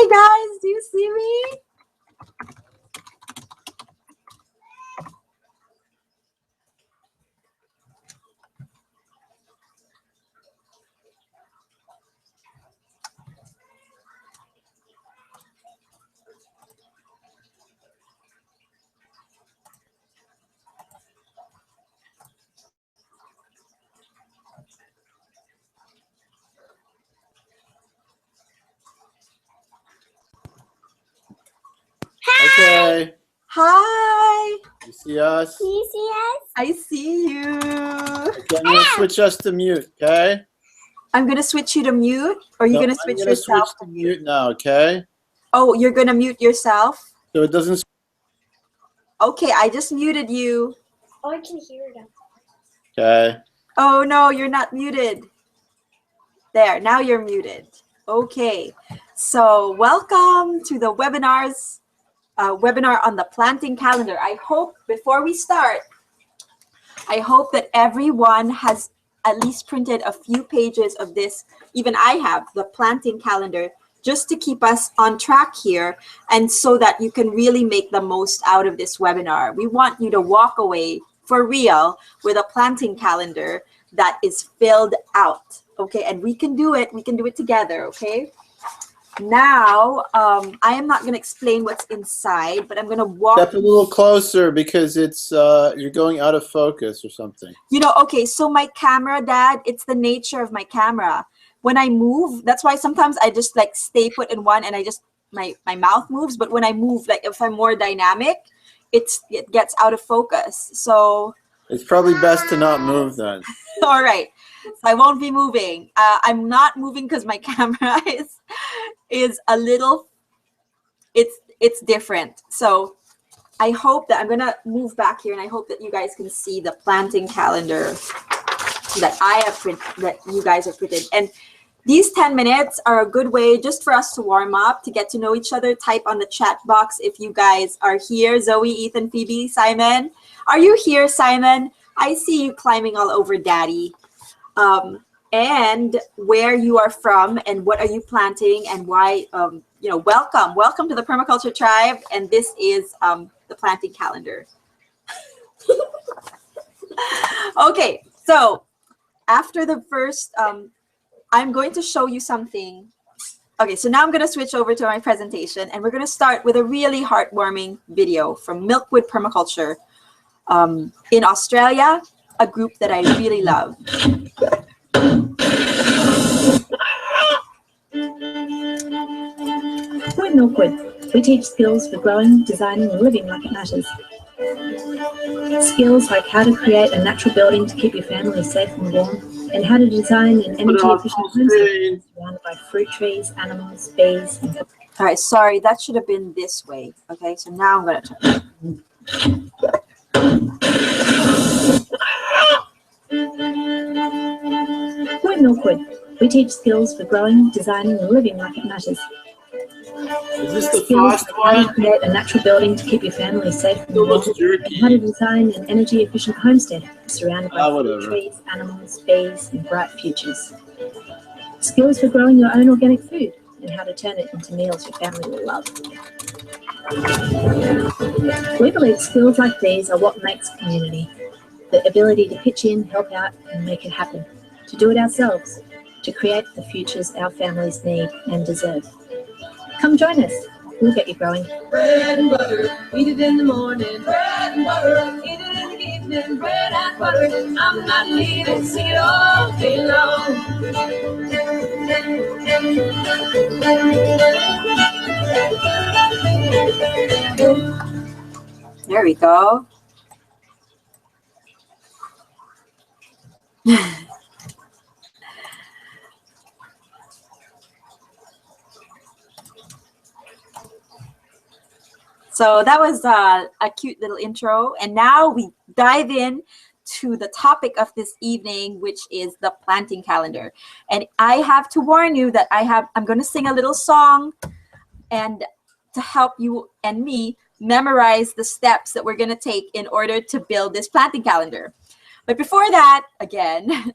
guys, do you see me? Okay. Hi. You see us? Can you see us? I see you. Okay, I'm going to switch us to mute, okay? I'm going to switch you to mute, or you're going to switch yourself to mute now, okay? Oh, you're going to mute yourself? So it doesn't... Okay, I just muted you. Oh, I can hear it. Okay. Oh, no, you're not muted. There, now you're muted. Okay, so welcome to the webinar on the planting calendar. I hope, before we start, I hope that everyone has at least printed a few pages of this. Even I have the planting calendar, just to keep us on track here, and so that you can really make the most out of this webinar. We want you to walk away for real with a planting calendar that is filled out, okay? And we can do it together, okay? Now, I am not going to explain what's inside, but I'm going to walk. Step a little closer because it's you're going out of focus or something. You know, okay, so my camera, Dad, it's the nature of my camera. When I move, that's why sometimes I just like stay put in one and I just, my mouth moves. But when I move, like if I'm more dynamic, it gets out of focus. So it's probably best to not move then. all right, so I won't be moving. I'm not moving because my camera is a little, it's different. So I hope that I'm gonna move back here, and I hope that you guys can see the planting calendar that I have printed, that you guys have printed. And these 10 minutes are a good way just for us to warm up, to get to know each other. Type on the chat box if you guys are here. Zoe, Ethan, Phoebe, Simon. Are you here, Simon? I see you climbing all over Daddy. And where you are from and what are you planting and why, you know, welcome to the Permaculture Tribe. And this is the planting calendar. Okay, so after the first, I'm going to show you something. Okay, so now I'm going to switch over to my presentation, and we're going to start with a really heartwarming video from Milkwood Permaculture in Australia, a group that I really love. We're at Milkwood. We teach skills for growing, designing, and living like it matters. Skills like how to create a natural building to keep your family safe and warm, and how to design an energy-efficient homestead surrounded by fruit trees, animals, bees, and... All right, sorry, that should have been this way. Okay, so now I'm going to turn. We're at Milkwood. We teach skills for growing, designing, and living like it matters. Is this the Skills frost like how to one? create a natural building to keep your family safe and It looks warm, jerky. and how to design an energy-efficient homestead surrounded by whatever. trees, animals, bees, and bright futures. Skills for growing your own organic food and how to turn it into meals your family will love. We believe skills like these are what makes community. The ability to pitch in, help out, and make it happen. To do it ourselves. To create the futures our families need and deserve. Come join us. We'll get you growing. Bread and butter, eat it in the morning. Bread and butter, eat it in the evening. Bread and butter, I'm not leaving. Sing it all day long. There we go. So that was a cute little intro. And now we dive in to the topic of this evening, which is the planting calendar. And I have to warn you that I'm going to sing a little song and to help you and me memorize the steps that we're going to take in order to build this planting calendar. But before that, again,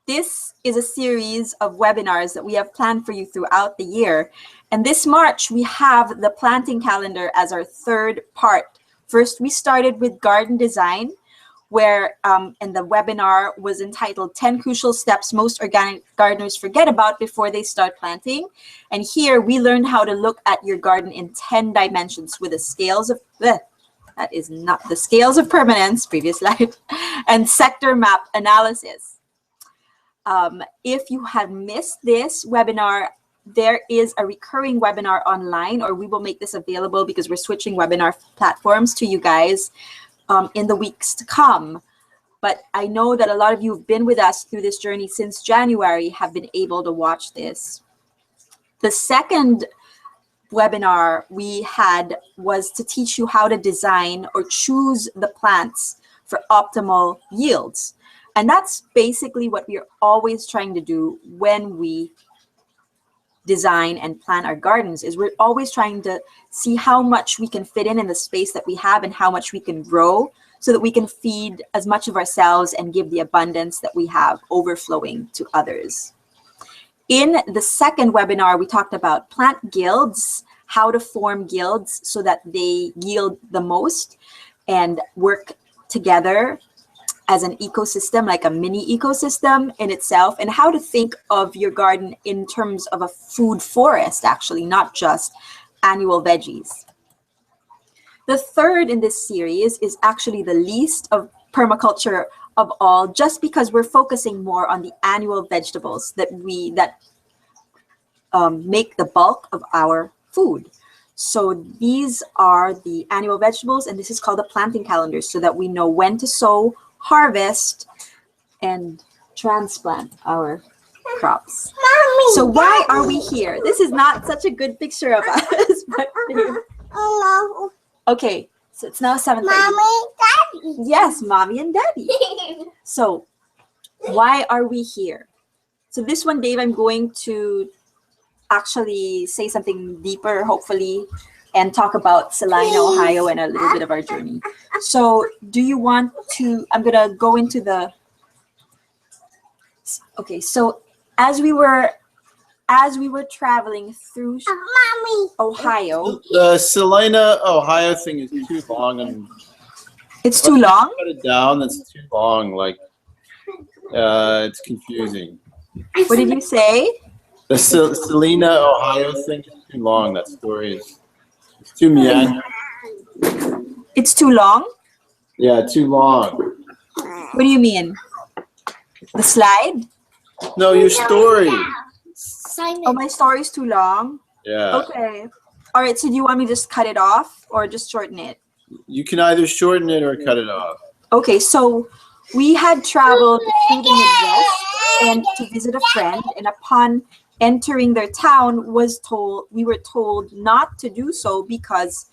this is a series of webinars that we have planned for you throughout the year. And this March, we have the planting calendar as our third part. First, we started with garden design, where and the webinar was entitled 10 Crucial Steps Most Organic Gardeners Forget About Before They Start Planting. And here we learned how to look at your garden in 10 dimensions with the scales of, that is not the scales of permanence, previous slide, and sector map analysis. If you have missed this webinar, there is a recurring webinar online, or we will make this available because we're switching webinar platforms to you guys in the weeks to come. But I know that a lot of you have been with us through this journey since January, have been able to watch this. The second webinar we had was to teach you how to design or choose the plants for optimal yields. And that's basically what we are always trying to do when we design and plan our gardens, is we're always trying to see how much we can fit in the space that we have and how much we can grow so that we can feed as much of ourselves and give the abundance that we have overflowing to others. In the second webinar, we talked about plant guilds, how to form guilds so that they yield the most and work together as an ecosystem, like a mini ecosystem in itself, and how to think of your garden in terms of a food forest, actually, not just annual veggies. The third in this series is actually the least of permaculture of all, just because we're focusing more on the annual vegetables that make the bulk of our food. So these are the annual vegetables, and this is called the planting calendar, so that we know when to sow, harvest, and transplant our crops. Mommy, so why are we here? This is not such a good picture of us. But Hello. okay, so it's now 7:30. Mommy, Daddy. Yes, Mommy and Daddy. So why are we here? So this one, Dave, I'm going to actually say something deeper, hopefully, and talk about Salina, Ohio, and a little bit of our journey. So do you want to, I'm gonna go into the, okay, so as we were traveling through Mommy. Ohio. The Salina, Ohio thing is too long, and It's too long? cut it down. That's too long. Like, it's confusing. What did you say? The Salina, Ohio thing is too long. That story is, it's too meandering. It's too long? Yeah, too long. What do you mean? The slide? No, your story. Simon. Oh, my story's too long? Yeah. Okay. All right, so do you want me to just cut it off or just shorten it? You can either shorten it or cut it off. Okay, so we had traveled through the Midwest and to visit a friend, and upon entering their town we were told not to do so because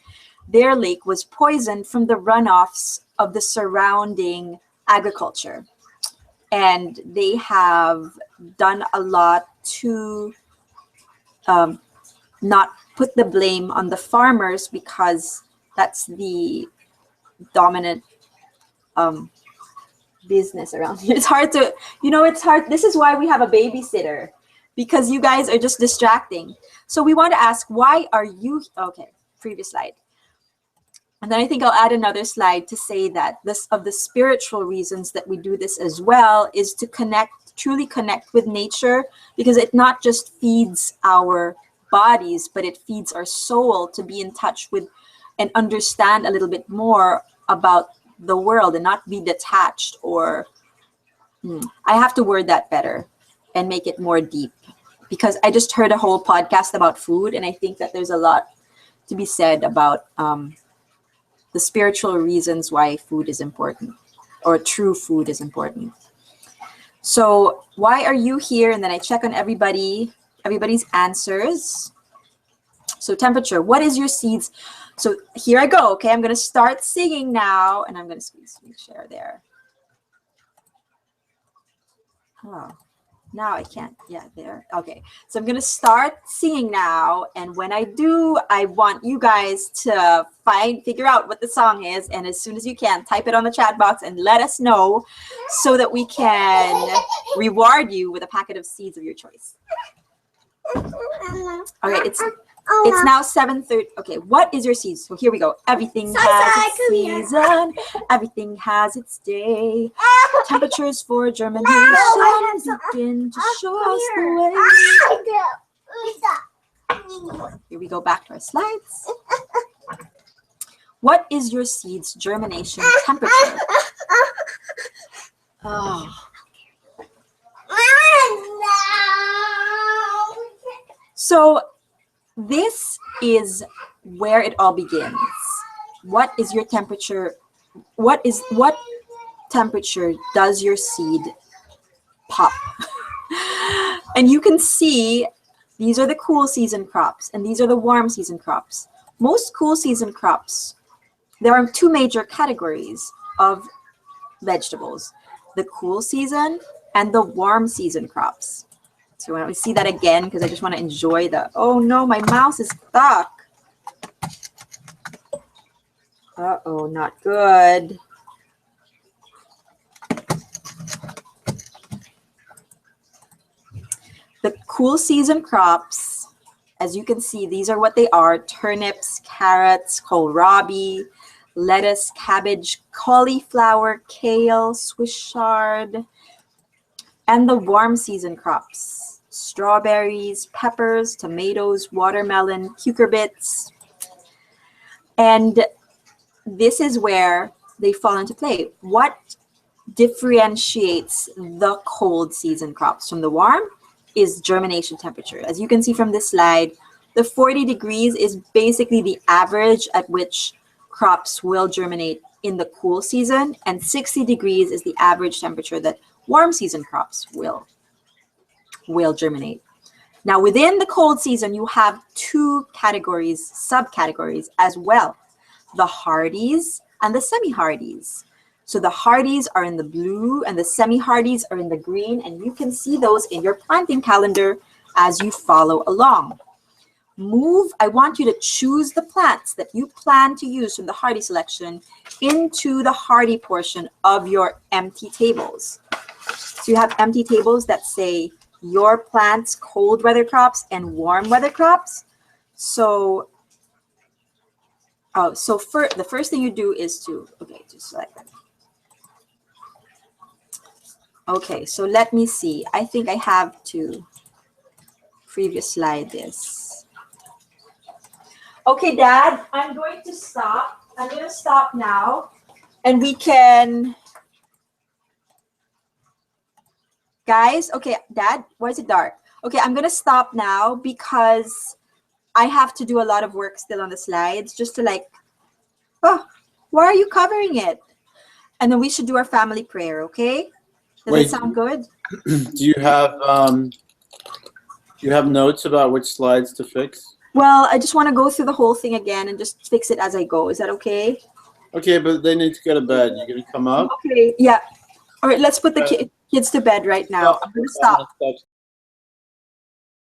their lake was poisoned from the runoffs of the surrounding agriculture. And they have done a lot to not put the blame on the farmers, because that's the dominant business around here. It's hard to, it's hard. This is why we have a babysitter, because you guys are just distracting. So we want to ask, why are you, okay, previous slide. And then I think I'll add another slide to say that this of the spiritual reasons that we do this as well is to truly connect with nature, because it not just feeds our bodies, but it feeds our soul to be in touch with and understand a little bit more about the world and not be detached, or I have to word that better and make it more deep, because I just heard a whole podcast about food, and I think that there's a lot to be said about the spiritual reasons why food is important, or true food is important. So why are you here? And then I check on everybody's answers. So temperature, what is your seeds? So here I go, okay? I'm gonna start singing now, and I'm gonna squeeze share there. Oh. Now I can't. Yeah, there. Okay. So I'm going to start singing now. And when I do, I want you guys to figure out what the song is. And as soon as you can, type it on the chat box and let us know so that we can reward you with a packet of seeds of your choice. Okay, it's now 7:30. Okay, what is your season? So here we go. Everything has its season. Everything has its day. Temperatures for germination begin to show us the way. Here we go back to our slides. What is your seed's germination temperature? Oh. So this is where it all begins. What is your temperature? What temperature does your seed pop? And you can see these are the cool season crops and these are the warm season crops. Most cool season crops, there are two major categories of vegetables, the cool season and the warm season crops. So when we see that again, because I just want to enjoy the, oh no, my mouse is stuck. Uh-oh, not good. The cool season crops, as you can see, these are what they are: turnips, carrots, kohlrabi, lettuce, cabbage, cauliflower, kale, Swiss chard, and the warm season crops: strawberries, peppers, tomatoes, watermelon, cucurbits. And this is where they fall into play. What differentiates the cold season crops from the warm is germination temperature. As you can see from this slide, the 40 degrees is basically the average at which crops will germinate in the cool season, and 60 degrees is the average temperature that warm season crops will germinate. Now within the cold season, you have two categories, subcategories as well: the hardies and the semi-hardies. So the hardies are in the blue and the semi-hardies are in the green, and you can see those in your planting calendar as you follow along. I want you to choose the plants that you plan to use from the hardy selection into the hardy portion of your empty tables. So you have empty tables that say your plants, cold weather crops and warm weather crops. So the first thing you do is to select them. Okay, so let me see. I think I have to previous slide this. Okay, Dad, I'm going to stop. I'm going to stop now. And we can... Guys, okay, Dad, why is it dark? Okay, I'm going to stop now because I have to do a lot of work still on the slides just to like, oh, why are you covering it? And then we should do our family prayer, okay? Does it sound good? Do you have notes about which slides to fix? Well, I just want to go through the whole thing again and just fix it as I go. Is that okay? Okay, but they need to go to bed. You gonna come up? Okay, yeah. All right, let's put the kids to bed right now. I'm going to stop.